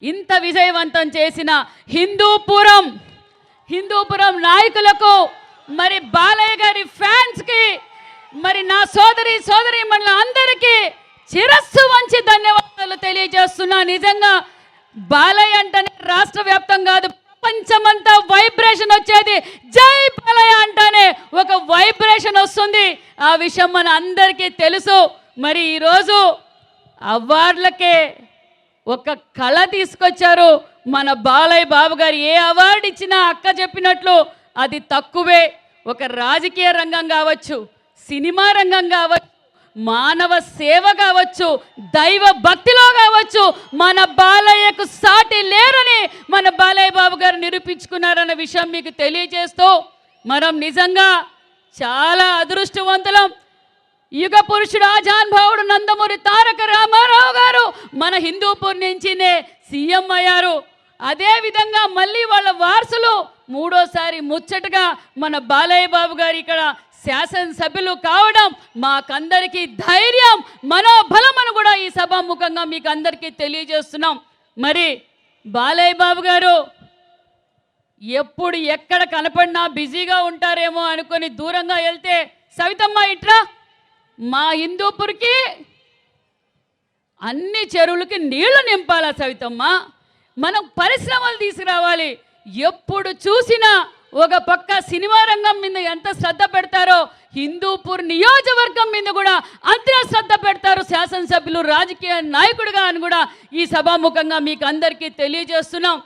ఇంత విజయవంతం చేసిన హిందూపురం నాయకులకు మరి బాలయ్య గారి ఫ్యాన్స్ కి మరి నా సోదరి మన అందరికీ శిరస్సు వంచి ధన్యవాదాలు తెలియజేస్తున్నా. నిజంగా బాలయ్య అంటేనే రాష్ట్ర వ్యాప్తం కాదు ప్రపంచమంతా వైబ్రేషన్ వచ్చేది. జై బాలయ్య అంటేనే ఒక వైబ్రేషన్ వస్తుంది. ఆ విషయం మన అందరికీ తెలుసు. మరి ఈరోజు అవార్డులకే ఒక కళ తీసుకొచ్చారు మన బాలయ్య బాబు గారు. ఏ అవార్డు ఇచ్చినా అక్క చెప్పినట్లు అది తక్కువే. ఒక రాజకీయ రంగం కావచ్చు, సినిమా రంగం కావచ్చు, మానవ సేవ కావచ్చు, దైవ భక్తిలో కావచ్చు, మన బాలయ్యకు సాటి లేరని మన బాలయ్య బాబు గారు నిరూపించుకున్నారన్న విషయం మీకు తెలియజేస్తూ మనం నిజంగా చాలా అదృష్టవంతులం. యుగ పురుషుడు ఆజానుభావుడు నందమూరి తారక రామారావు గారు మన హిందూపూర్ నుంచినే సీఎం అయ్యారు. అదేవిధంగా మళ్ళీ వాళ్ళ వారసులు మూడోసారి ముచ్చటగా మన బాలయ్య బాబు గారు ఇక్కడ శాసనసభ్యులు కావడం మాకందరికీ ధైర్యం, మనోబలం అని కూడా ఈ సభాముఖంగా మీకు అందరికీ తెలియజేస్తున్నాం. మరి బాలయ్య బాబు గారు ఎప్పుడు ఎక్కడ కనపడినా బిజీగా ఉంటారేమో అనుకొని దూరంగా వెళ్తే, సవితమ్మ ఇట్రా, మా హిందూపూర్కి అన్ని చెరువులకి నీళ్లు నింపాలా సవితమ్మ, మనం పరిశ్రమలు తీసుకురావాలి. ఎప్పుడు చూసినా ఒక పక్క సినిమా రంగం మీద ఎంత శ్రద్ధ పెడతారో హిందూపూర్ నియోజకవర్గం మీద కూడా అంతే శ్రద్ధ పెడతారు శాసనసభ్యులు, రాజకీయ నాయకుడిగా అని కూడా ఈ సభాముఖంగా మీకు అందరికీ తెలియజేస్తున్నాం.